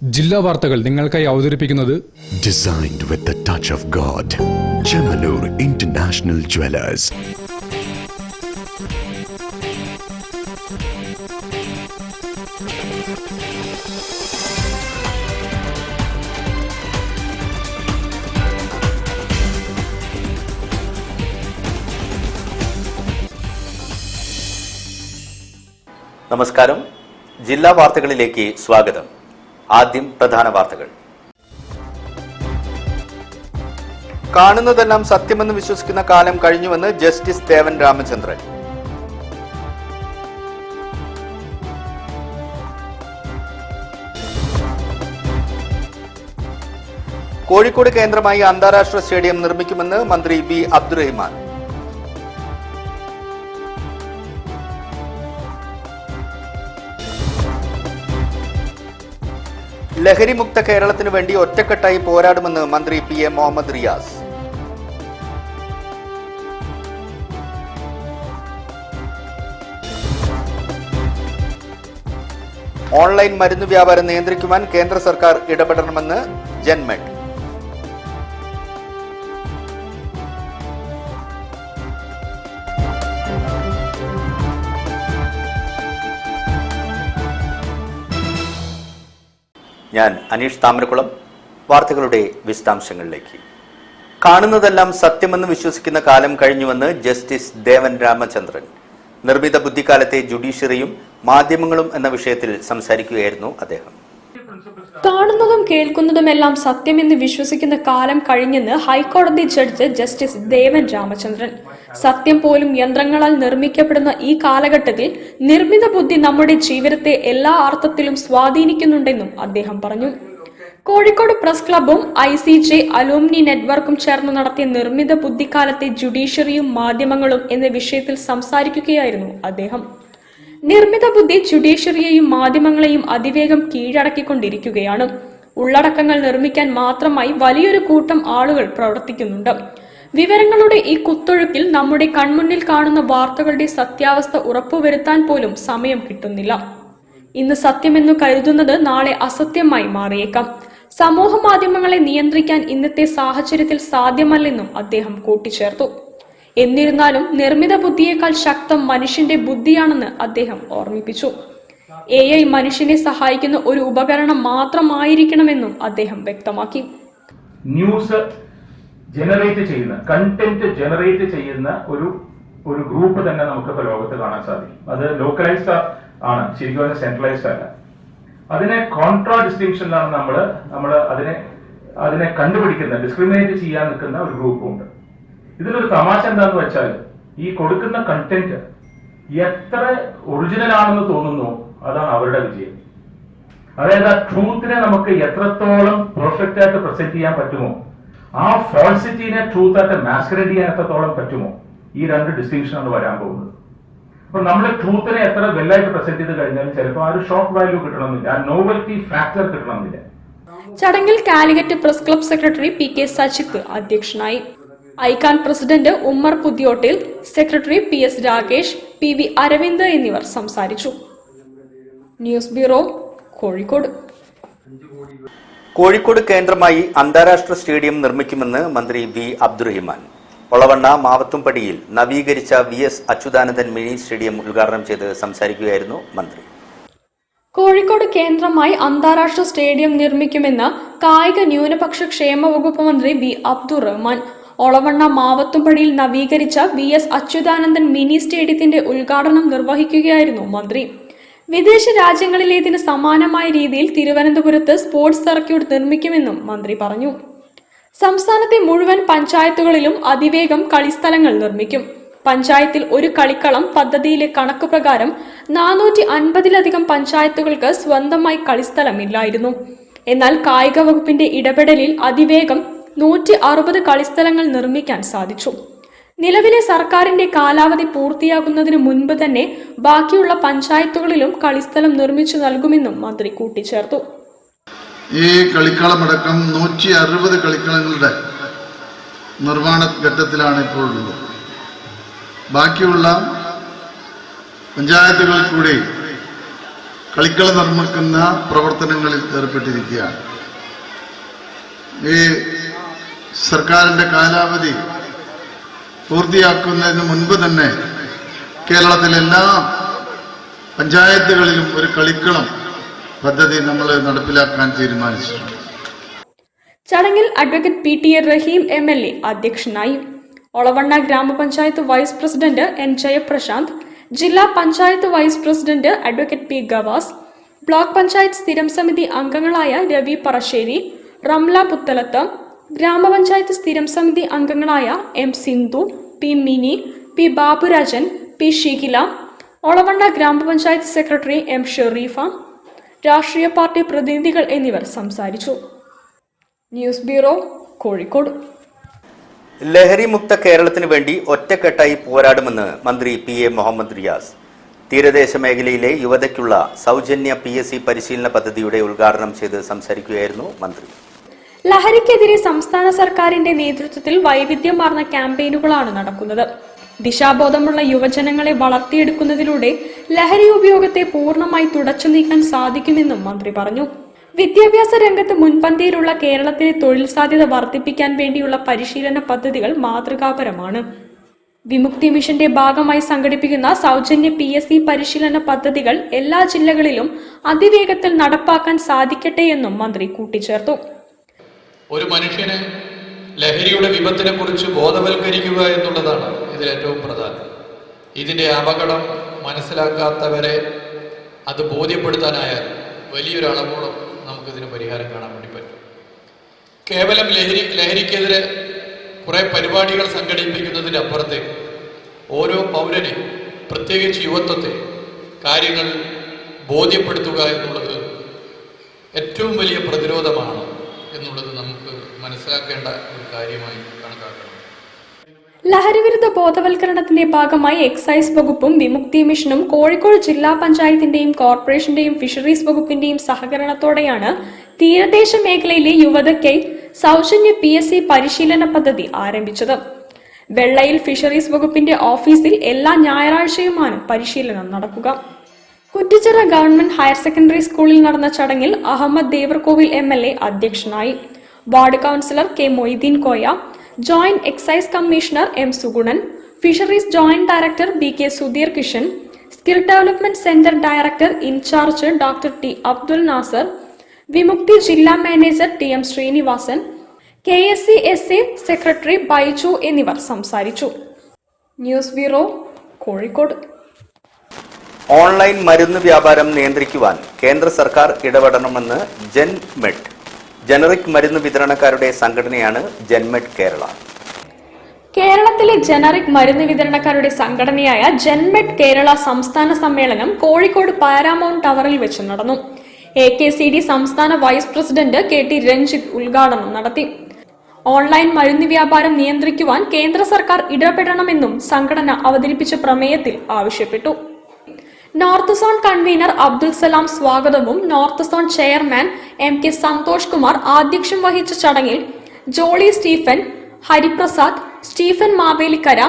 ജില്ലാ വാർത്തകൾ നിങ്ങൾക്കായി അവതരിപ്പിക്കുന്നത് Designed with the touch of God. Chemanur International Jewelers. നമസ്കാരം. ജില്ലാ വാർത്തകളിലേക്ക് സ്വാഗതം. ആദ്യം പ്രധാന വാർത്തകൾ. കാണുന്നതെല്ലാം സത്യമെന്ന് വിശ്വസിക്കുന്ന കാലം കഴിഞ്ഞുവെന്ന് ജസ്റ്റിസ് ദേവൻ രാമചന്ദ്രൻ. കോഴിക്കോട് കേന്ദ്രമായി അന്താരാഷ്ട്ര സ്റ്റേഡിയം നിർമ്മിക്കുമെന്ന് മന്ത്രി വി അബ്ദുറഹിമാൻ. ലഹരിമുക്ത കേരളത്തിനു വേണ്ടി ഒറ്റക്കെട്ടായി പോരാടുമെന്ന് മന്ത്രി P A Muhammad Riyas. Online മരുന്ന് വ്യാപാരം നിയന്ത്രിക്കുവാൻ കേന്ദ്ര സർക്കാർ ഇടപെടണമെന്ന് ജൻമെഡ്. ഞാൻ അനീഷ് താമരക്കുളം. വാർത്തകളുടെ വിശദാംശങ്ങളിലേക്ക്. കാണുന്നതെല്ലാം സത്യമെന്ന് വിശ്വസിക്കുന്ന കാലം കഴിഞ്ഞുവെന്ന് ജസ്റ്റിസ് ദേവൻ രാമചന്ദ്രൻ. നിർമ്മിത ബുദ്ധിക്കാലത്തെ ജുഡീഷ്യറിയും മാധ്യമങ്ങളും എന്ന വിഷയത്തിൽ സംസാരിക്കുകയായിരുന്നു അദ്ദേഹം. കാണുന്നതും കേൾക്കുന്നതുമെല്ലാം സത്യമെന്ന് വിശ്വസിക്കുന്ന കാലം കഴിഞ്ഞെന്ന് ഹൈക്കോടതി ജഡ്ജ് ജസ്റ്റിസ് ദേവൻ രാമചന്ദ്രൻ. സത്യം പോലും യന്ത്രങ്ങളാൽ നിർമ്മിക്കപ്പെടുന്ന ഈ കാലഘട്ടത്തിൽ നിർമ്മിത ബുദ്ധി നമ്മുടെ ജീവിതത്തെ എല്ലാ അർത്ഥത്തിലും സ്വാധീനിക്കുന്നുണ്ടെന്നും അദ്ദേഹം പറഞ്ഞു. കോഴിക്കോട് പ്രസ് ക്ലബും ICJ അലൂമിനി നെറ്റ്വർക്കും ചേർന്ന് നടത്തിയ നിർമ്മിത ബുദ്ധിക്കാലത്തെ ജുഡീഷ്യറിയും മാധ്യമങ്ങളും എന്ന വിഷയത്തിൽ സംസാരിക്കുകയായിരുന്നു അദ്ദേഹം. നിർമ്മിത ബുദ്ധി ജുഡീഷ്യറിയെയും മാധ്യമങ്ങളെയും അതിവേഗം കീഴടക്കിക്കൊണ്ടിരിക്കുകയാണ്. ഉള്ളടക്കങ്ങൾ നിർമ്മിക്കാൻ മാത്രമായി വലിയൊരു കൂട്ടം ആളുകൾ പ്രവർത്തിക്കുന്നുണ്ട്. വിവരങ്ങളുടെ ഈ കുത്തൊഴുക്കിൽ നമ്മുടെ കൺമുന്നിൽ കാണുന്ന വാർത്തകളുടെ സത്യാവസ്ഥ ഉറപ്പുവരുത്താൻ പോലും സമയം കിട്ടുന്നില്ല. ഇന്ന് സത്യമെന്നു കരുതുന്നത് നാളെ അസത്യമായി മാറിയേക്കാം. സമൂഹ മാധ്യമങ്ങളെ നിയന്ത്രിക്കാൻ ഇന്നത്തെ സാഹചര്യത്തിൽ സാധ്യമല്ലെന്നും അദ്ദേഹം കൂട്ടിച്ചേർത്തു. എന്നിരുന്നാലും നിർമ്മിത ബുദ്ധിയേക്കാൾ ശക്തം മനുഷ്യന്റെ ബുദ്ധിയാണെന്ന് അദ്ദേഹം ഓർമ്മിപ്പിച്ചു. AI മനുഷ്യനെ സഹായിക്കുന്ന ഒരു ഉപകരണം മാത്രമായിരിക്കണമെന്നും അദ്ദേഹം വ്യക്തമാക്കി. ന്യൂസ് ജനറേറ്റ് ചെയ്യുന്ന കണ്ടന്റ് ജനറേറ്റ് ചെയ്യുന്ന ഒരു ഗ്രൂപ്പ് തന്നെ നമുക്ക് ലോകത്ത് കാണാൻ സാധിക്കും. അത് ലോക്കലൈസ്ഡ് ആണ്, ശരിക്കും സെൻട്രലൈസ്ഡ് അല്ല. അതിനെ കോൺട്രാ ഡിസ്റ്റിങ്ഷനിലാണ് നമ്മൾ അതിനെ കണ്ടുപിടിക്കുന്ന, ഡിസ്ക്രിമിനേറ്റ് ചെയ്യാൻ നിൽക്കുന്ന ഒരു ഗ്രൂപ്പുണ്ട്. ഇതിലൊരു തമാശ എന്താന്ന് വെച്ചാൽ, ഈ കൊടുക്കുന്ന കണ്ടന്റ് എത്ര ഒറിജിനൽ ആണെന്ന് തോന്നുന്നു അതാണ് അവരുടെ വിജയം. അതായത് ആ ട്രൂത്തിനെ നമുക്ക് എത്രത്തോളം പെർഫെക്റ്റ് ആയിട്ട് പ്രസന്റ് ചെയ്യാൻ പറ്റുമോ, ആ ഫോൾസിറ്റിനെ ട്രൂത്ത് ആയിട്ട് മാസ്കറേഡ് ചെയ്യാൻ എത്രത്തോളം പറ്റുമോ, ഈ രണ്ട് ഡിസ്റ്റിങ്ഷനാണ് വരാൻ പോകുന്നത്. അപ്പൊ നമ്മൾ ട്രൂത്തിനെ എത്ര വെല്ലായിട്ട് പ്രസന്റ് ചെയ്ത് കഴിഞ്ഞാലും ചിലപ്പോൾ ആ ഒരു ഷോക്ക് വാല്യൂ കിട്ടണമെന്നില്ല, ആ നോവൽറ്റി ഫാക്ടർ കിട്ടണമെന്നില്ല. ചടങ്ങിൽ Calicut press club secretary PK Sajith അധ്യക്ഷനായി. ICAN president Ummer Puthiyottil, secretary PS Rakesh, PV Aravind എന്നിവർ സംസാരിച്ചു. News bureau, Kozhikode. കോഴിക്കോട് കേന്ദ്രമായി അന്താരാഷ്ട്ര സ്റ്റേഡിയം നിർമ്മിക്കുമെന്ന് മന്ത്രി വി അബ്ദുറഹിമാൻ. ഒളവണ്ണ മാവത്തുംപടിയിൽ നവീകരിച്ച VS അച്യുതാനന്ദൻ മിനി സ്റ്റേഡിയം ഉദ്ഘാടനം ചെയ്ത് സംസാരിക്കുകയായിരുന്നു മന്ത്രി. കോഴിക്കോട് കേന്ദ്രമായി അന്താരാഷ്ട്ര സ്റ്റേഡിയം നിർമ്മിക്കുമെന്ന് കായിക ന്യൂനപക്ഷ ക്ഷേമ വകുപ്പ് മന്ത്രി വി അബ്ദുറഹ്മാൻ. ഒളവണ്ണ മാവത്തുംപടിയിൽ നവീകരിച്ച VS അച്യുതാനന്ദൻ മിനി സ്റ്റേഡിയത്തിന്റെ ഉദ്ഘാടനം നിർവഹിക്കുകയായിരുന്നു മന്ത്രി. വിദേശ രാജ്യങ്ങളിലേതിന് സമാനമായ രീതിയിൽ തിരുവനന്തപുരത്ത് സ്പോർട്സ് സർക്യൂട്ട് നിർമ്മിക്കുമെന്നും മന്ത്രി പറഞ്ഞു. സംസ്ഥാനത്തെ മുഴുവൻ പഞ്ചായത്തുകളിലും അതിവേഗം കളിസ്ഥലങ്ങൾ നിർമ്മിക്കും. പഞ്ചായത്തിൽ ഒരു കളിക്കളം പദ്ധതിയിലെ കണക്ക് പ്രകാരം 450-ലധികം പഞ്ചായത്തുകൾക്ക് സ്വന്തമായി കളിസ്ഥലമില്ലായിരുന്നു. എന്നാൽ കായിക വകുപ്പിന്റെ ഇടപെടലിൽ അതിവേഗം 160 കളിസ്ഥലങ്ങൾ നിർമ്മിക്കാൻ സാധിച്ചു. നിലവിലെ സർക്കാരിന്റെ കാലാവധി പൂർത്തിയാകുന്നതിന് മുൻപ് തന്നെ ബാക്കിയുള്ള പഞ്ചായത്തുകളിലും കളിസ്ഥലം നിർമ്മിച്ചു നൽകുമെന്നും മന്ത്രി കൂട്ടിച്ചേർത്തു. ഈ കളിക്കളമടക്കം 160 കളിക്കളങ്ങളുടെ നിർമ്മാണ ഘട്ടത്തിലാണ് ഇപ്പോൾ ഉള്ളത്. ബാക്കിയുള്ള പഞ്ചായത്തുകൾ കൂടി കളിക്കളം നിർമ്മിക്കുന്ന പ്രവർത്തനങ്ങളിൽ ഏർപ്പെട്ടിരിക്കുകയാണ്. ഈ സർക്കാരിൻ്റെ കാലാവധി പൂർത്തിയാക്കുന്നതിന് മുൻപ് തന്നെ കേരളത്തിലെ എല്ലാ പഞ്ചായത്തുകളിലും ഒരു കളിക്കളം പദ്ധതി നമ്മൾ നടപ്പിലാക്കാൻ തീരുമാനിച്ചിട്ടുണ്ട്. ചടങ്ങിൽ അഡ്വക്കേറ്റ് പി.ടി. റഹീം എം.എൽ.എ. അധ്യക്ഷനായി. ഒളവണ്ണ ഗ്രാമപഞ്ചായത്ത് വൈസ് പ്രസിഡന്റ് എൻ ജയപ്രശാന്ത്, ജില്ലാ panchayat vice president advocate P. Gavas, block panchayat സ്ഥിരം സമിതി അംഗങ്ങളായ രവി പറശ്ശേരി, റംല പുത്തലത്ത്, ഗ്രാമപഞ്ചായത്ത് സ്ഥിരം സമിതി അംഗങ്ങളായ M. Sindhu, P. Mini, P. Baburajan, P. Shikhila, Olavanna ഗ്രാമപഞ്ചായത്ത് സെക്രട്ടറി എം. ഷെറീഫ, രാഷ്ട്രീയ പാർട്ടി പ്രതിനിധികൾ എന്നിവർ സംസാരിച്ചു. News bureau, Kozhikode. ലഹരി മുക്ത കേരളത്തിന് വേണ്ടി ഒറ്റക്കെട്ടായി പോരാടുമെന്ന് മന്ത്രി പി.എ. മുഹമ്മദ് റിയാസ്. തീരദേശ മേഖലയിലെ യുവതയ്ക്കുള്ള സൗജന്യ PSC പരിശീലന പദ്ധതിയുടെ ഉദ്ഘാടനം ചെയ്ത് സംസാരിക്കുകയായിരുന്നു മന്ത്രി. ലഹരിക്കെതിരെ സംസ്ഥാന സർക്കാരിന്റെ നേതൃത്വത്തിൽ വൈവിധ്യമാർന്ന ക്യാമ്പയിനുകളാണ് നടക്കുന്നത്. ദിശാബോധമുള്ള യുവജനങ്ങളെ വളർത്തിയെടുക്കുന്നതിലൂടെ ലഹരി ഉപയോഗത്തെ പൂർണ്ണമായി തുടച്ചു നീക്കാൻ സാധിക്കുമെന്നും മന്ത്രി പറഞ്ഞു. വിദ്യാഭ്യാസ രംഗത്ത് മുൻപന്തിയിലുള്ള കേരളത്തിലെ തൊഴിൽ സാധ്യത വർദ്ധിപ്പിക്കാൻ വേണ്ടിയുള്ള പരിശീലന പദ്ധതികൾ മാതൃകാപരമാണ്. വിമുക്തി മിഷന്റെ ഭാഗമായി സംഘടിപ്പിക്കുന്ന സൗജന്യ PSC പരിശീലന പദ്ധതികൾ എല്ലാ ജില്ലകളിലും അതിവേഗത്തിൽ നടപ്പാക്കാൻ സാധിക്കട്ടെ എന്നും മന്ത്രി കൂട്ടിച്ചേർത്തു. ഒരു മനുഷ്യന് ലഹരിയുടെ വിപത്തിനെ കുറിച്ച് ബോധവൽക്കരിക്കുക എന്നുള്ളതാണ് ഇതിലേറ്റവും പ്രധാനം. ഇതിന്റെ അപകടം മനസ്സിലാക്കാത്തവരെ അത് ബോധ്യപ്പെടുത്താനായാൽ വലിയൊരളവോളം നമുക്കിതിന് പരിഹാരം കാണാൻ വേണ്ടി പറ്റും. കേവലം ലഹരിക്കെതിരെ കുറെ പരിപാടികൾ സംഘടിപ്പിക്കുന്നതിൻ്റെ അപ്പുറത്തേക്ക് ഓരോ പൗരനെയും, പ്രത്യേകിച്ച് യുവത്വത്തെ, കാര്യങ്ങൾ ബോധ്യപ്പെടുത്തുക എന്നുള്ളത് ഏറ്റവും വലിയ പ്രതിരോധമാണ് എന്നുള്ളത് നമുക്ക് മനസ്സിലാക്കേണ്ട ഒരു കാര്യമായി കണക്കാക്കണം. ലഹരിവിരുദ്ധ ബോധവൽക്കരണത്തിന്റെ ഭാഗമായി എക്സൈസ് വകുപ്പും വിമുക്തി മിഷനും കോഴിക്കോട് ജില്ലാ പഞ്ചായത്തിന്റെയും കോർപ്പറേഷന്റെയും ഫിഷറീസ് വകുപ്പിന്റെയും സഹകരണത്തോടെയാണ് തീരദേശ മേഖലയിലെ യുവതയ്ക്കായി സൗജന്യ PSC പരിശീലന പദ്ധതി ആരംഭിച്ചത്. വെള്ളയിൽ ഫിഷറീസ് വകുപ്പിന്റെ ഓഫീസിൽ എല്ലാ ഞായറാഴ്ചയുമാണ് പരിശീലനം നടക്കുക. കുറ്റിച്ചിറ ഗവൺമെന്റ് ഹയർ സെക്കൻഡറി സ്കൂളിൽ നടന്ന ചടങ്ങിൽ അഹമ്മദ് ദേവർകോവിൽ MLA അധ്യക്ഷനായി. Ward councillor K. Moideen Koya, joint excise commissioner M. Suganan, fisheries joint director BK Sudheer Kishan, skill development centre director in charge doctor T. Abdul Nasar, Vimukthi ജില്ലാ manager TM Srinivasan, KSCSA secretary Baiju എന്നിവർ സംസാരിച്ചു. News bureau, Kozhikode. ഓൺലൈൻ മരുന്ന് വ്യാപാരം നിയന്ത്രിക്കുവാൻ കേന്ദ്ര സർക്കാർ ഇടപെടണമെന്ന് ജൻമെഡ്, ജനറിക് മരുന്ന് വിതരണക്കാരുടെ സംഘടനയാണ് ജൻമെഡ് കേരള. കേരളത്തിലെ ജനറിക് മരുന്ന് വിതരണക്കാരുടെ സംഘടനയായ ജൻമെഡ് കേരള സംസ്ഥാന സമ്മേളനം കോഴിക്കോട് പാരാമൗണ്ട് ടവറിൽ വെച്ച് നടന്നു. AKCD സംസ്ഥാന വൈസ് പ്രസിഡന്റ് KT രഞ്ജിത്ത് ഉദ്ഘാടനം നടത്തി. ഓൺലൈൻ മരുന്ന് വ്യാപാരം നിയന്ത്രിക്കുവാൻ കേന്ദ്ര സർക്കാർ ഇടപെടണമെന്നും സംഘടന അവതരിപ്പിച്ച പ്രമേയത്തിൽ ആവശ്യപ്പെട്ടു. North zone convener Abdul Salam സ്വാഗതവും north zone chairman MK Santhosh Kumar ആധ്യക്ഷം വഹിച്ച ചടങ്ങിൽ ജോളി സ്റ്റീഫൻ, ഹരിപ്രസാദ്, സ്റ്റീഫൻ മാവേലിക്കര,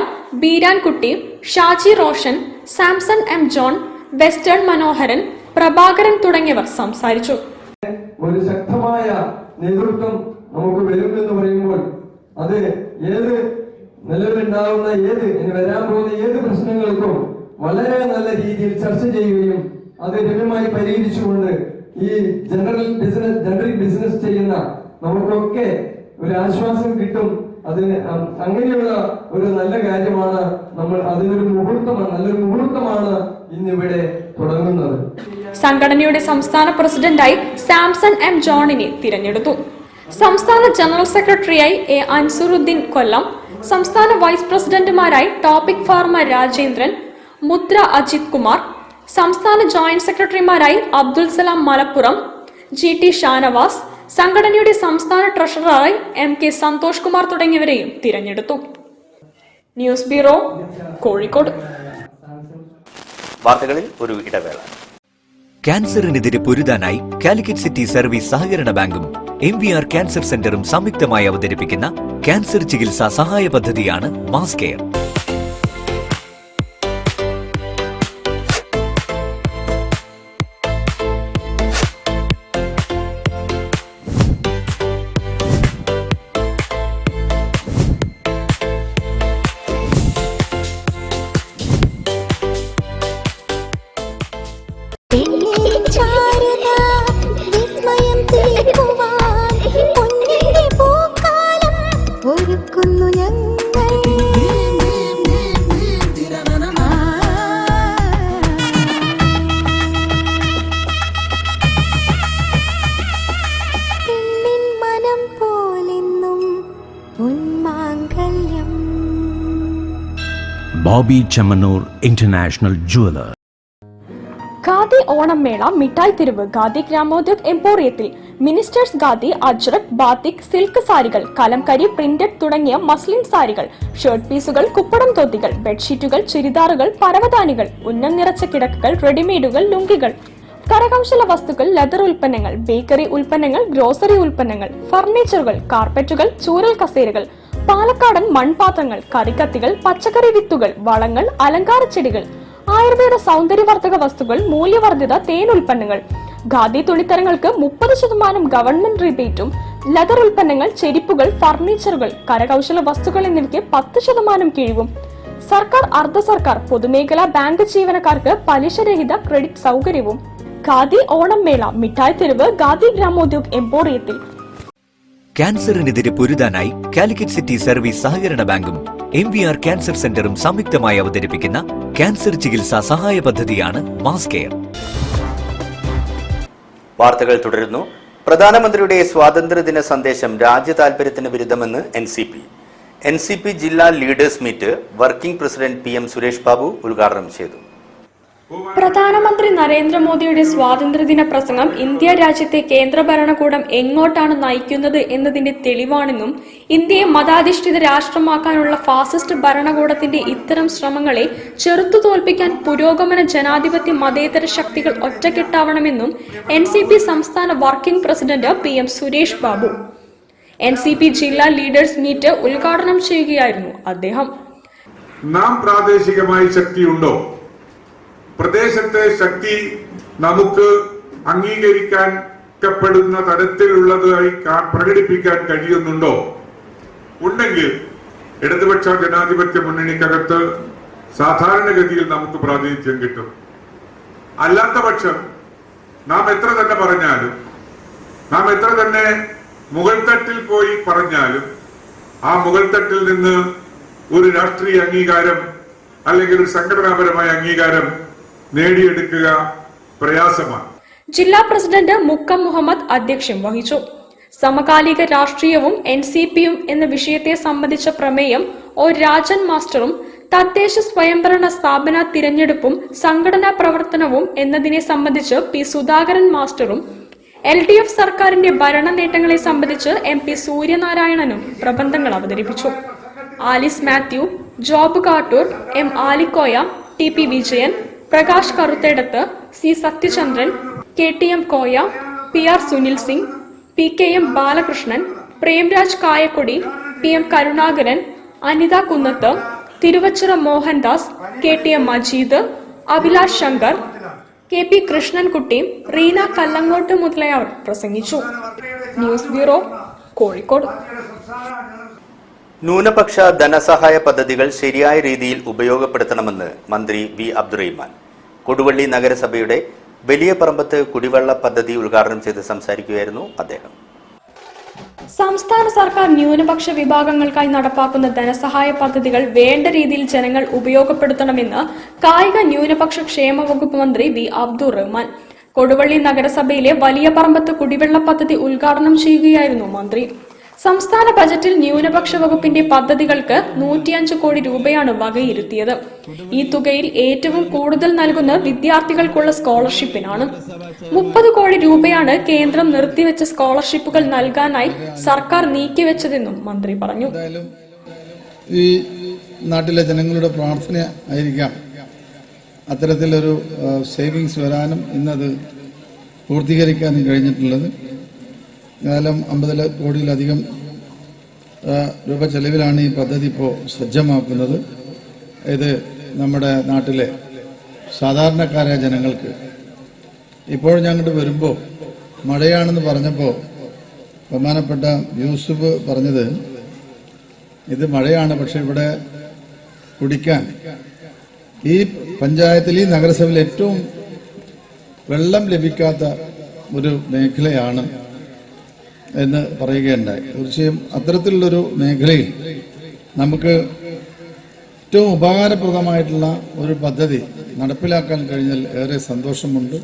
ബീരാൻകുട്ടി, ഷാജി റോഷൻ, സാംസൺ M. ജോൺ, വെസ്റ്റേൺ മനോഹരൻ, പ്രഭാകരൻ തുടങ്ങിയവർ സംസാരിച്ചു. ഒരു ശക്തമായ നേതൃത്വം നമുക്ക് വരുമെന്ന് പറയുമ്പോൾ അത് ഏത് നിലവിലുണ്ടാകുന്ന ഇനി വരാൻ പോകുന്ന ഏത് പ്രശ്നങ്ങൾക്കും വളരെ നല്ല രീതിയിൽ ചർച്ച ചെയ്യുകയും അത് ലഭ്യമായി പരിഹരിച്ചുകൊണ്ട് ഈ ജനറിക് ബിസിനസ് ചെയ്യുന്ന നമുക്കൊക്കെ ഒരു ആശ്വാസം കിട്ടും. അതിന് അങ്ങനെയുള്ള ഒരു നല്ല കാര്യമാണ് നമ്മൾ അതിനൊരു നല്ലൊരു മുഹൂർത്തമാണ് ഇന്നിവിടെ തുടങ്ങുന്നത്. സംഘടനയുടെ സംസ്ഥാന പ്രസിഡന്റായി സാംസൺ M. ജോണിനെ തിരഞ്ഞെടുത്തു. സംസ്ഥാന ജനറൽ സെക്രട്ടറിയായി A. അൻസുറുദ്ദീൻ കൊല്ലം, സംസ്ഥാന വൈസ് പ്രസിഡന്റുമാരായി ടോപ്പിക് ഫാർമ രാജേന്ദ്രൻ, മുദ്ര അജിത് കുമാർ, സംസ്ഥാന ജോയിന്റ് സെക്രട്ടറിമാരായി അബ്ദുൽ സലാം മലപ്പുറം, GT ഷാനവാസ്, സംഘടനയുടെ സംസ്ഥാന ട്രഷററായി MK സന്തോഷ് കുമാർ തുടങ്ങിയവരെയും തിരഞ്ഞെടുത്തു. News bureau, Kozhikode. വാർത്തകളിൽ ഒരു ഇടവേള. ക്യാൻസറിനെതിരെ പൊരുതാനായി കാലിക്കറ്റ് സിറ്റി സർവീസ് സഹകരണ ബാങ്കും MVR ക്യാൻസർ സെന്ററും സംയുക്തമായി അവതരിപ്പിക്കുന്ന ക്യാൻസർ ചികിത്സാ സഹായ പദ്ധതിയാണ് mass care. Bobby Chamanur International Jeweler. Khadi Onam മേള മിഠായി തെരുവ് ഖാദി ഗ്രാമോദ്योग എംപോറിയത്തിൽ ministers khadi ajrak batik silk സാരികൾ കലംകരി പ്രിന്റഡ് തുടങ്ങിയ മസ്ലിൻ സാരികൾ ഷർട്ട് പീസുകൾ കുപ്പടം തോത്തികൾ ബെഡ്ഷീറ്റുകൾ ചുരിദാറുകൾ പരവതാനികൾ ഉന്നം നിറച്ച കിടക്കുകൾ റെഡിമെയ്ഡുകൾ ലുങ്കികൾ കരകൗശല വസ്തുക്കൾ ലെതർ ഉൽപ്പന്നങ്ങൾ ബേക്കറി ഉൽപ്പന്നങ്ങൾ ഗ്രോസറി ഉൽപ്പന്നങ്ങൾ ഫർണിച്ചറുകൾ കാർപ്പറ്റുകൾ ചൂരൽ കസേരകൾ പാലക്കാടൻ മൺപാത്രങ്ങൾ കറിക്കത്തികൾ പച്ചക്കറി വിത്തുകൾ വളങ്ങൾ അലങ്കാര ചെടികൾ ആയുർവേദ സൗന്ദര്യവർദ്ധക വസ്തുക്കൾ മൂല്യവർദ്ധിത തേൻ ഉൽപ്പന്നങ്ങൾ ഖാദി തുണിത്തരങ്ങൾക്ക് 30% ഗവൺമെന്റ് റിബേറ്റും ലെതർ ഉൽപ്പന്നങ്ങൾ ചെരിപ്പുകൾ ഫർണിച്ചറുകൾ കരകൗശല വസ്തുക്കൾ എന്നിവയ്ക്ക് 10% കിഴിവും സർക്കാർ അർദ്ധ സർക്കാർ പൊതുമേഖലാ ബാങ്ക് ജീവനക്കാർക്ക് പലിശരഹിത ക്രെഡിറ്റ് സൗകര്യവും ഖാദി ഓണം മേള മിഠായി തെരുവ് ഖാദി ഗ്രാമോദ്योग എംപോറിയത്തിൽ. ക്യാൻസറിനെതിരെ പൊരുതാനായി കാലിക്കറ്റ് സിറ്റി സർവീസ് സഹകരണ ബാങ്കും MVR ക്യാൻസർ സെന്ററും സംയുക്തമായി അവതരിപ്പിക്കുന്ന ക്യാൻസർ ചികിത്സാ സഹായ പദ്ധതിയാണ് മാസ് കെയർ. വാർത്തകൾ തുടരുന്നു. പ്രധാനമന്ത്രിയുടെ സ്വാതന്ത്ര്യദിന സന്ദേശം രാജ്യ താൽപര്യത്തിന് വിരുദ്ധമെന്ന് NCP ജില്ലാ leaders meet working president PM Suresh Babu ഉദ്ഘാടനം ചെയ്തു. പ്രധാനമന്ത്രി നരേന്ദ്രമോദിയുടെ സ്വാതന്ത്ര്യദിന പ്രസംഗം ഇന്ത്യ രാജ്യത്തെ കേന്ദ്ര ഭരണകൂടം എങ്ങോട്ടാണ് നയിക്കുന്നത് എന്നതിന്റെ തെളിവാണെന്നും ഇന്ത്യയെ മതാധിഷ്ഠിത രാഷ്ട്രമാക്കാനുള്ള ഫാസിസ്റ്റ് ഭരണകൂടത്തിന്റെ ഇത്തരം ശ്രമങ്ങളെ ചെറുത്തു തോൽപ്പിക്കാൻ പുരോഗമന ജനാധിപത്യ മതേതര ശക്തികൾ ഒറ്റക്കെട്ടാവണമെന്നും NCP സംസ്ഥാന working president PM Suresh Babu NCP ജില്ലാ ലീഡേഴ്സ് മീറ്റ് ഉദ്ഘാടനം ചെയ്യുകയായിരുന്നു അദ്ദേഹം. നാം പ്രാദേശികമായി ശക്തിയുണ്ടോ? പ്രദേശത്തെ ശക്തി നമുക്ക് അംഗീകരിക്കപ്പെടുന്ന തരത്തിലുള്ളതായി പ്രകടിപ്പിക്കാൻ കഴിയുന്നുണ്ടോ? ഉണ്ടെങ്കിൽ ഇടതുപക്ഷ ജനാധിപത്യ മുന്നണിക്കകത്ത് സാധാരണഗതിയിൽ നമുക്ക് പ്രാതിനിധ്യം കിട്ടും. അല്ലാത്ത പക്ഷം നാം എത്ര തന്നെ പറഞ്ഞാലും, നാം എത്ര തന്നെ മുകൾത്തട്ടിൽ പോയി പറഞ്ഞാലും ആ മുകൾത്തട്ടിൽ നിന്ന് ഒരു രാഷ്ട്രീയ അംഗീകാരം അല്ലെങ്കിൽ ഒരു സംഘടനാപരമായ അംഗീകാരം നേടിയെടുക്കുക പ്രയാസമാണ്. ജില്ലാ പ്രസിഡന്റ് മുക്കം മുഹമ്മദ് അധ്യക്ഷം വഹിച്ചു. സമകാലിക രാഷ്ട്രീയവും NCPയും എന്ന വിഷയത്തെ സംബന്ധിച്ച പ്രമേയം O രാജൻ മാസ്റ്ററും തദ്ദേശ സ്വയംഭരണ സ്ഥാപന തിരഞ്ഞെടുപ്പും സംഘടനാ പ്രവർത്തനവും എന്നതിനെ സംബന്ധിച്ച് P സുധാകരൻ മാസ്റ്ററും LDF സർക്കാരിന്റെ ഭരണ നേട്ടങ്ങളെ സംബന്ധിച്ച് MP സൂര്യനാരായണനും പ്രബന്ധങ്ങൾ അവതരിപ്പിച്ചു. Alice Mathew, Job Kattoor, M Alikoya, TP Vijayan, Prakash Karuthedath, C Sathyachandran, KTM Koya, PR Sunil Singh, PKM Balakrishnan, Premraj Kayakkodi, PM Karunakaran, Anitha Kunnath, Thiruvachira Mohandas, KTM Majeed, Abhilash Shankar, KP Krishnankutty, Reena Kallangott മുതലായവർ പ്രസംഗിച്ചു. News bureau, Kozhikode. ന്യൂനപക്ഷ ധനസഹായ പദ്ധതികൾ ശരിയായ രീതിയിൽ ഉപയോഗപ്പെടുത്തണമെന്ന് മന്ത്രി V അബ്ദുറഹിമാൻ കൊടുവള്ളി നഗരസഭയുടെ വലിയ പറമ്പത്ത് കുടിവെള്ള പദ്ധതി ഉദ്ഘാടനം ചെയ്ത് സംസാരിക്കുകയായിരുന്നു അദ്ദേഹം. സംസ്ഥാന സർക്കാർ ന്യൂനപക്ഷ വിഭാഗങ്ങൾക്കായി നടപ്പാക്കുന്ന ധനസഹായ പദ്ധതികൾ വേണ്ട രീതിയിൽ ജനങ്ങൾ ഉപയോഗപ്പെടുത്തണമെന്ന് കായിക ന്യൂനപക്ഷ ക്ഷേമ വകുപ്പ് മന്ത്രി V അബ്ദുറഹിമാൻ കൊടുവള്ളി നഗരസഭയിലെ വലിയ പറമ്പത്ത് കുടിവെള്ള പദ്ധതി ഉദ്ഘാടനം ചെയ്യുകയായിരുന്നു മന്ത്രി. സംസ്ഥാന ബജറ്റിൽ ന്യൂനപക്ഷ വകുപ്പിന്റെ പദ്ധതികൾക്ക് 105 കോടി രൂപയാണ് വകയിരുത്തിയത്. ഈ തുകയിൽ ഏറ്റവും കൂടുതൽ നൽകുന്ന വിദ്യാർത്ഥികൾക്കുള്ള സ്കോളർഷിപ്പിനാണ്. 30 കോടി രൂപയാണ് കേന്ദ്രം നിർത്തിവെച്ച സ്കോളർഷിപ്പുകൾ നൽകാനായി സർക്കാർ നീക്കിവെച്ചതെന്നും മന്ത്രി പറഞ്ഞു. ഈ നാട്ടിലെ ജനങ്ങളുടെ പ്രാർത്ഥന ആയിരിക്കാം അത്തരത്തിലൊരു സേവിങ്സ് വരാനും ഇന്നത് പൂർത്തീകരിക്കാനും കഴിഞ്ഞിട്ടുള്ളത്. ഏതായാലും 50 കോടിയിലധികം രൂപ ചെലവിലാണ് ഈ പദ്ധതി ഇപ്പോൾ സജ്ജമാക്കുന്നത്. ഇത് നമ്മുടെ നാട്ടിലെ സാധാരണക്കാരായ ജനങ്ങൾക്ക് ഇപ്പോൾ ഞങ്ങോട്ട് വരുമ്പോൾ മഴയാണെന്ന് പറഞ്ഞപ്പോൾ ബഹുമാനപ്പെട്ട യൂസുഫ് പറഞ്ഞത് ഇത് മഴയാണ്, പക്ഷെ ഇവിടെ കുടിക്കാൻ ഈ പഞ്ചായത്തിൽ ഈ നഗരസഭയിൽ ഏറ്റവും വെള്ളം ലഭിക്കാത്ത ഒരു മേഖലയാണ് എന്ന് പറയുകയുണ്ടായി. തീർച്ചയായും അത്തരത്തിലുള്ളൊരു മേഖലയിൽ നമുക്ക് ഏറ്റവും ഉപകാരപ്രദമായിട്ടുള്ള ഒരു പദ്ധതി നടപ്പിലാക്കാൻ കഴിഞ്ഞാൽ ഏറെ സന്തോഷമുണ്ട്.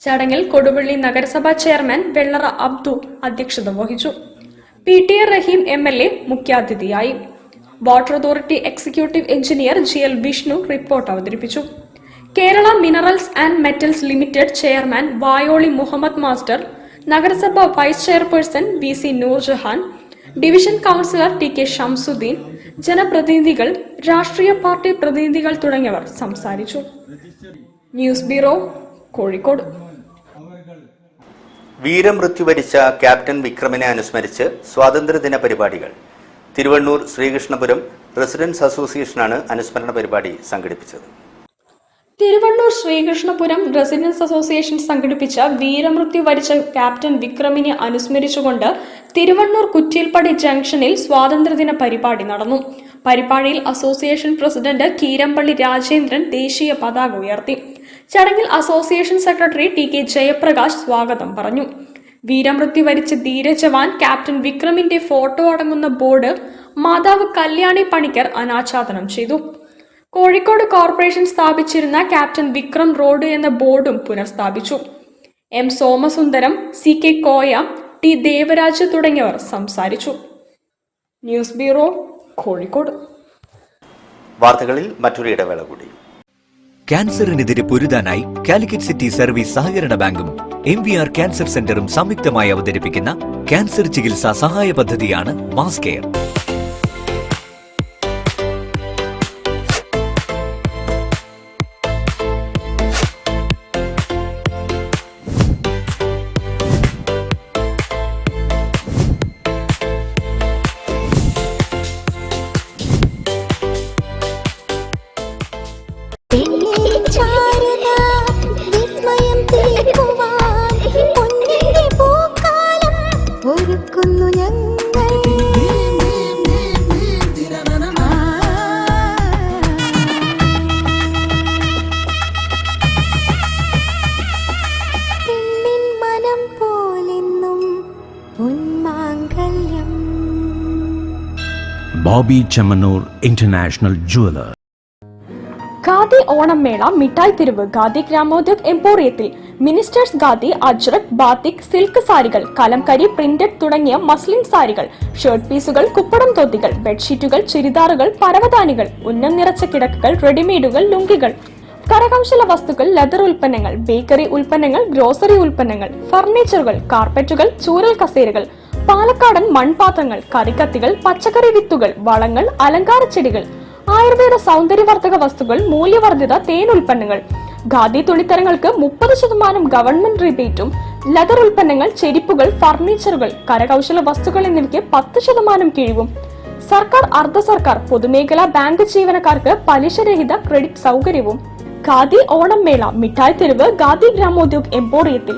ചടങ്ങിൽ കൊടുവള്ളി നഗരസഭാ ചെയർമാൻ വെള്ളറ അബ്ദു അധ്യക്ഷത വഹിച്ചു. PTA റഹീം MLA മുഖ്യാതിഥിയായി. Water authority executive engineer GL Vishnu report അവതരിപ്പിച്ചു. Kerala minerals and metals limited chairman Vayoli Muhammad master, നഗരസഭ vice chairperson VC Noorjahan, division councillor TK Shamsuddin, ജനപ്രതിനിധികൾ, രാഷ്ട്രീയ പാർട്ടി പ്രതിനിധികൾ തുടങ്ങിയവർ സംസാരിച്ചു. News bureau, Kozhikode. വീരമൃത്യു വരിച്ച ക്യാപ്റ്റൻ വിക്രമിനെ അനുസ്മരിച്ച് സ്വാതന്ത്ര്യദിന പരിപാടികൾ. തിരുവണ്ണൂർ ശ്രീകൃഷ്ണപുരം റെസിഡൻസ് അസോസിയേഷനാണ് അനുസ്മരണ പരിപാടി സംഘടിപ്പിച്ചത്. തിരുവണ്ണൂർ ശ്രീകൃഷ്ണപുരം റെസിഡൻസ് അസോസിയേഷൻ സംഘടിപ്പിച്ച വീരമൃത്യു വരിച്ച ക്യാപ്റ്റൻ വിക്രമിനെ അനുസ്മരിച്ചുകൊണ്ട് തിരുവണ്ണൂർ കുറ്റിൽപ്പടി ജംഗ്ഷനിൽ സ്വാതന്ത്ര്യദിന പരിപാടി നടന്നു. പരിപാടിയിൽ അസോസിയേഷൻ പ്രസിഡന്റ് കീരമ്പള്ളി രാജേന്ദ്രൻ ദേശീയ പതാക ഉയർത്തി. ചടങ്ങിൽ അസോസിയേഷൻ സെക്രട്ടറി TK ജയപ്രകാശ് സ്വാഗതം പറഞ്ഞു. വീരമൃത്യു വരിച്ച ധീരജവാൻ ക്യാപ്റ്റൻ വിക്രമിന്റെ ഫോട്ടോ അടങ്ങുന്ന ബോർഡ് മാതാവ് കല്യാണി പണിക്കർ അനാച്ഛാദനം ചെയ്തു. കോഴിക്കോട് കോർപ്പറേഷൻ സ്ഥാപിച്ചിരുന്ന ക്യാപ്റ്റൻ വിക്രം റോഡ് എന്ന ബോർഡും പുനഃസ്ഥാപിച്ചു. M Somasundaram, CK Koya, T Devaraj തുടങ്ങിയവർ സംസാരിച്ചു. News bureau, Kozhikode. വാർത്തകളിൽ മറ്റൊരു ഇടവേള കൂടി. ക്യാൻസറിനെതിരെ പൊരുതാനായി കാലിക്കറ്റ് സിറ്റി സർവീസ് സഹകരണ ബാങ്കും MVR ക്യാൻസർ സെന്ററും സംയുക്തമായി അവതരിപ്പിക്കുന്ന ക്യാൻസർ ചികിത്സാ സഹായ പദ്ധതിയാണ് mass care. Bobby Chamanur International Jeweler. Khadi Onam മേള മിഠായി തെരുവ് ഖാദി ഗ്രാമോദ്योग എംപോറിയത്തിൽ ministers khadi, ajrak, batik, silk സാരികൾ, കലംകരി, പ്രിന്റഡ് തുടങ്ങിയ മസ്ലിൻ സാരികൾ, ഷർട്ട് പീസുകൾ, കുപ്പടം തോത്തികൾ, ബെഡ്ഷീറ്റുകൾ, ചുരിദാറുകൾ, പരവതാനികൾ, ഉന്നം നിറച്ച കിടക്കുകൾ, റെഡിമെയ്ഡുകൾ, ലുങ്കികൾ, കരകൗശല വസ്തുക്കൾ, ലെതർ ഉൽപ്പന്നങ്ങൾ, ബേക്കറി ഉൽപ്പന്നങ്ങൾ, ഗ്രോസറി ഉൽപ്പന്നങ്ങൾ, ഫർണിച്ചറുകൾ, കാർപ്പറ്റുകൾ, ചൂരൽ കസേരകൾ, പാലക്കാടൻ മൺപാത്രങ്ങൾ, കറിക്കത്തികൾ, പച്ചക്കറി വിത്തുകൾ, വളങ്ങൾ, അലങ്കാര ചെടികൾ, ആയുർവേദ സൗന്ദര്യവർദ്ധക വസ്തുക്കൾ, മൂല്യവർദ്ധിത തേൻ ഉൽപ്പന്നങ്ങൾ, ഖാദി തുണിത്തരങ്ങൾക്ക് 30% ഗവൺമെന്റ് റിബേറ്റും, ലെതർ ഉൽപ്പന്നങ്ങൾ, ചെരിപ്പുകൾ, ഫർണിച്ചറുകൾ, കരകൗശല വസ്തുക്കൾ എന്നിവയ്ക്ക് 10% കിഴിവും, സർക്കാർ, അർദ്ധ സർക്കാർ, പൊതുമേഖലാ ബാങ്ക് ജീവനക്കാർക്ക് പലിശരഹിത ക്രെഡിറ്റ് സൗകര്യവും. ഖാദി ഓണം മേള മിഠായി തെരുവ് ഖാദി ഗ്രാമോദ്योग എംപോറിയത്തിൽ.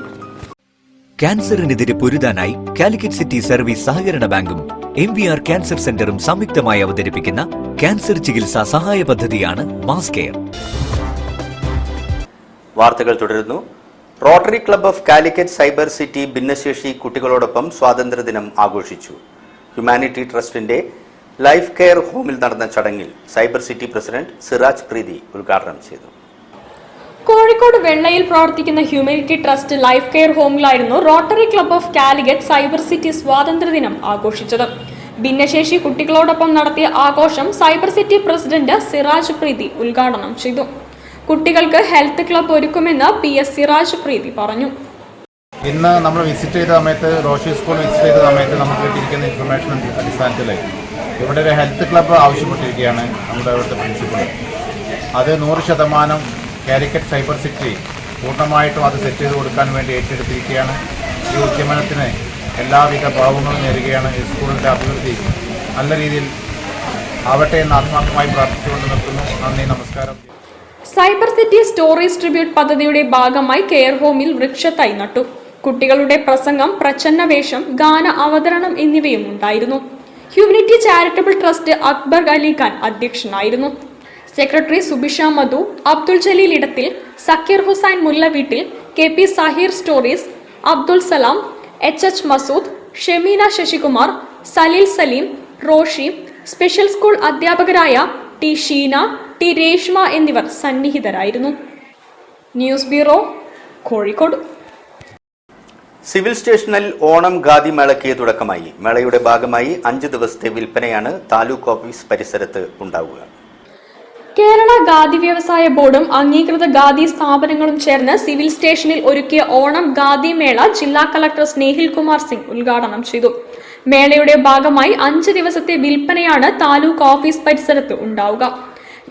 ക്യാൻസറിനെതിരെ പൊരുതാനായി കാലിക്കറ്റ് സിറ്റി സർവീസ് സഹകരണ ബാങ്കും MVR ക്യാൻസർ സെന്ററും സംയുക്തമായി അവതരിപ്പിക്കുന്ന ക്യാൻസർ ചികിത്സാ സഹായ പദ്ധതിയാണ് മാസ് കെയർ. വാർത്തകൾ തുടരുന്നു. Rotary club of Calicut cyber city ഭിന്നശേഷി കുട്ടികളോടൊപ്പം സ്വാതന്ത്ര്യദിനം ആഘോഷിച്ചു. ഹ്യൂമാനിറ്റി ട്രസ്റ്റിന്റെ ലൈഫ് കെയർ ഹോമിൽ നടന്ന ചടങ്ങിൽ cyber city president Siraj Preethi ഉദ്ഘാടനം ചെയ്തു. കോഴിക്കോട് വെള്ളയിൽ പ്രവർത്തിക്കുന്ന ഹ്യൂമാനിറ്റി ട്രസ്റ്റ് ലൈഫ് കെയർ ഹോമിലായിരുന്നു rotary club of Calicut cyber city സ്വാതന്ത്ര്യദിനം ആഘോഷിച്ചത്. ഭിന്നശേഷി കുട്ടികളോടൊപ്പം നടത്തിയ ആഘോഷം cyber city president Siraj Preethi ഉദ്ഘാടനം ചെയ്തു. കുട്ടികൾക്ക് ഹെൽത്ത് ക്ലബ് ഒരുക്കുമെന്ന് PS സിറാജ് പ്രീതി പറഞ്ഞു. ഇന്ന് നമ്മൾ വിസിറ്റ് ചെയ്ത സമയത്ത്, റോഷി സ്കൂൾ വിസിറ്റ് ചെയ്ത സമയത്ത് നമുക്ക് കിട്ടിയിരിക്കുന്ന ഇൻഫർമേഷൻ അടിസ്ഥാനത്തിൽ ഇവിടെ ഒരു ഹെൽത്ത് ക്ലബ്ബ് ആവശ്യപ്പെട്ടിരിക്കുകയാണ് നമ്മുടെ അവിടുത്തെ പ്രിൻസിപ്പൾ. അത് 100% കാലിക്കറ്റ് സൈബർ സിറ്റി പൂർണ്ണമായിട്ടും അത് സെറ്റ് ചെയ്ത് കൊടുക്കാൻ വേണ്ടി ഏറ്റെടുത്തിരിക്കുകയാണ്. ഈ ഉദ്യമനത്തിന് എല്ലാവിധ ഭാവങ്ങളും നേരുകയാണ്. ഈ സ്കൂളിൻ്റെ അഭിവൃദ്ധി നല്ല രീതിയിൽ ആവട്ടെ എന്ന് ആത്മാർത്ഥമായി പ്രാർത്ഥിച്ചുകൊണ്ട് നിർത്തുന്നു. നന്ദി, നമസ്കാരം. സൈബർ സിറ്റി സ്റ്റോറീസ് ട്രിബ്യൂട്ട് പദ്ധതിയുടെ ഭാഗമായി കെയർ ഹോമിൽ വൃക്ഷത്തൈ നട്ടു. കുട്ടികളുടെ പ്രസംഗം, പ്രച്ഛന്നവേഷം, ഗാന അവതരണം എന്നിവയും ഉണ്ടായിരുന്നു. Humanity charitable trust Akbar Ali Khan അധ്യക്ഷനായിരുന്നു. സെക്രട്ടറി സുബിഷ മധു, അബ്ദുൾ ജലീൽ ഇടത്തിൽ, സക്കീർ ഹുസൈൻ മുല്ലവീട്ടിൽ, KP Sahir stories, Abdul Salam, HH Masood, Shemeena Sasikumar, Saleel Saleem, Roshi, special school അധ്യാപകരായ T ഷീന, T രേഷ്മ എന്നിവർ സന്നിഹിതരായിരുന്നു. News bureau, Kozhikode. സിവിൽ സ്റ്റേഷനിൽ ഓണം ഖാദി മേളയ്ക്ക് തുടക്കമായി. മേളയുടെ ഭാഗമായി 5 ദിവസത്തെ വിൽപ്പനയാണ് താലൂക്ക് ഓഫീസ് പരിസരത്ത് ഉണ്ടാവുക. കേരള ഖാദി വ്യവസായ ബോർഡും അംഗീകൃത ഖാദി സ്ഥാപനങ്ങളും ചേർന്ന് സിവിൽ സ്റ്റേഷനിൽ ഒരുക്കിയ ഓണം ഖാദി മേള ജില്ലാ കളക്ടർ സ്നേഹിൽ കുമാർ സിംഗ് ഉദ്ഘാടനം ചെയ്തു. മേളയുടെ ഭാഗമായി 5 ദിവസത്തെ വിൽപ്പനയാണ് താലൂക്ക് ഓഫീസ് പരിസരത്ത് ഉണ്ടാവുക.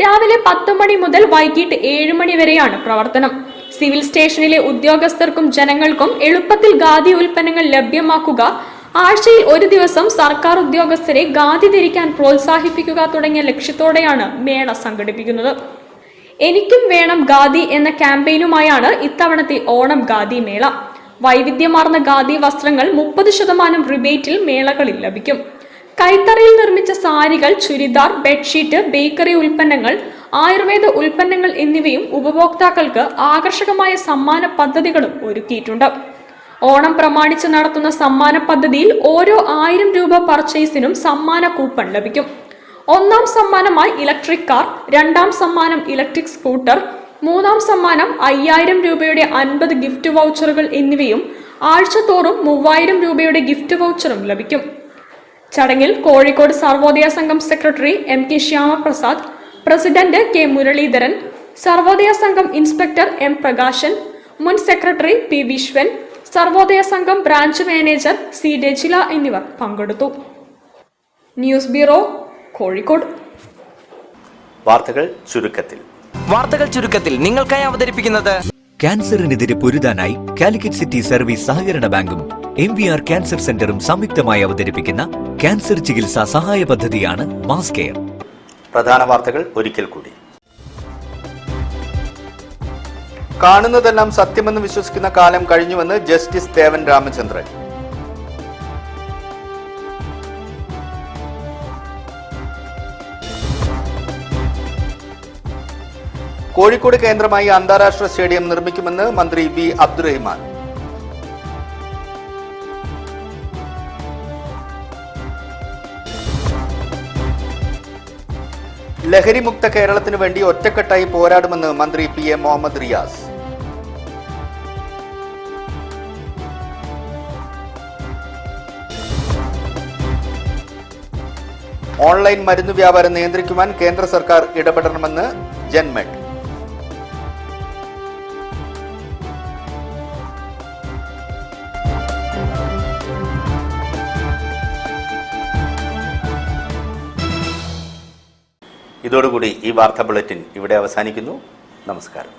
രാവിലെ 10 മണി മുതൽ വൈകിട്ട് 7 മണി വരെയാണ് പ്രവർത്തനം. സിവിൽ സ്റ്റേഷനിലെ ഉദ്യോഗസ്ഥർക്കും ജനങ്ങൾക്കും എളുപ്പത്തിൽ ഖാദി ഉൽപ്പന്നങ്ങൾ ലഭ്യമാക്കുക, ആഴ്ചയിൽ 1 ദിവസം സർക്കാർ ഉദ്യോഗസ്ഥരെ ഖാദി ധരിക്കാൻ പ്രോത്സാഹിപ്പിക്കുക തുടങ്ങിയ ലക്ഷ്യത്തോടെയാണ് മേള സംഘടിപ്പിക്കുന്നത്. എനിക്കും വേണം ഖാദി എന്ന ക്യാമ്പയിനുമായാണ് ഇത്തവണത്തെ ഓണം ഖാദി മേള. വൈവിധ്യമാർന്ന ഖാദി വസ്ത്രങ്ങൾ 30% റിബേറ്റിൽ മേളകളിൽ ലഭിക്കും. കൈത്തറിയിൽ നിർമ്മിച്ച സാരികൾ, ചുരിദാർ, ബെഡ്ഷീറ്റ്, ബേക്കറി ഉൽപ്പന്നങ്ങൾ, ആയുർവേദ ഉൽപ്പന്നങ്ങൾ എന്നിവയും ഉപഭോക്താക്കൾക്ക് ആകർഷകമായ സമ്മാന പദ്ധതികളും ഒരുക്കിയിട്ടുണ്ട്. ഓണം പ്രമാണിച്ച് നടത്തുന്ന സമ്മാന പദ്ധതിയിൽ ഓരോ 1000 രൂപ പർച്ചേസിനും സമ്മാന കൂപ്പൺ ലഭിക്കും. 1ാം സമ്മാനമായി ഇലക്ട്രിക് കാർ, 2ാം സമ്മാനം ഇലക്ട്രിക് സ്കൂട്ടർ, 3ാം സമ്മാനം 5000 രൂപയുടെ 50 ഗിഫ്റ്റ് വൗച്ചറുകൾ എന്നിവയും ആഴ്ചതോറും 3000 രൂപയുടെ ഗിഫ്റ്റ് വൗച്ചറും ലഭിക്കും. ചടങ്ങിൽ Kozhikode Sarvodaya Sangham secretary MK Shyamaprasad, president K Muraleedharan, Sarvodaya Sangham inspector M Prakashan, മുൻ സെക്രട്ടറി P വിശ്വൻ, സർവോദയ സംഘം ബ്രാഞ്ച് മാനേജർ C രജില എന്നിവർ പങ്കെടുത്തു. News bureau, Kozhikode. വാർത്തകൾ ചുരുക്കത്തിൽ നിങ്ങൾക്കായി അവതരിപ്പിക്കുന്നത് ക്യാൻസറിനെതിരെ പൊരുതാനായി കാലിക്കറ്റ് സിറ്റി സർവീസ് സഹകരണ ബാങ്കും MVR ക്യാൻസർ സെന്ററും സംയുക്തമായി അവതരിപ്പിക്കുന്ന ക്യാൻസർ ചികിത്സാ സഹായ പദ്ധതിയാണ് മാസ് കെയർ. പ്രധാന വാർത്തകൾ ഒരിക്കൽ കൂടി. കാണുന്നതെല്ലാം സത്യമെന്ന് വിശ്വസിക്കുന്ന കാലം കഴിഞ്ഞുവെന്ന് ജസ്റ്റിസ് ദേവൻ രാമചന്ദ്രൻ. കോഴിക്കോട് കേന്ദ്രമായി അന്താരാഷ്ട്ര സ്റ്റേഡിയം നിർമ്മിക്കുമെന്ന് മന്ത്രി V അബ്ദുറഹിമാൻ. ലഹരിമുക്ത കേരളത്തിനു വേണ്ടി ഒറ്റക്കെട്ടായി പോരാടുമെന്ന് മന്ത്രി PA മുഹമ്മദ് റിയാസ്. ഓൺലൈൻ മരുന്ന് വ്യാപാരം നിയന്ത്രിക്കുവാൻ കേന്ദ്ര സർക്കാർ ഇടപെടണമെന്ന് ജൻമെഡ്. ഇതോടുകൂടി ഈ വാർത്താ ബുള്ളറ്റിൻ ഇവിടെ അവസാനിക്കുന്നു. നമസ്കാരം.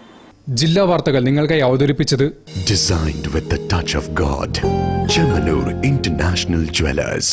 ജില്ലാ വാർത്തകൾ നിങ്ങൾക്കായി അവതരിപ്പിച്ചത് Designed with the touch of God. Chemanur International Jewelers.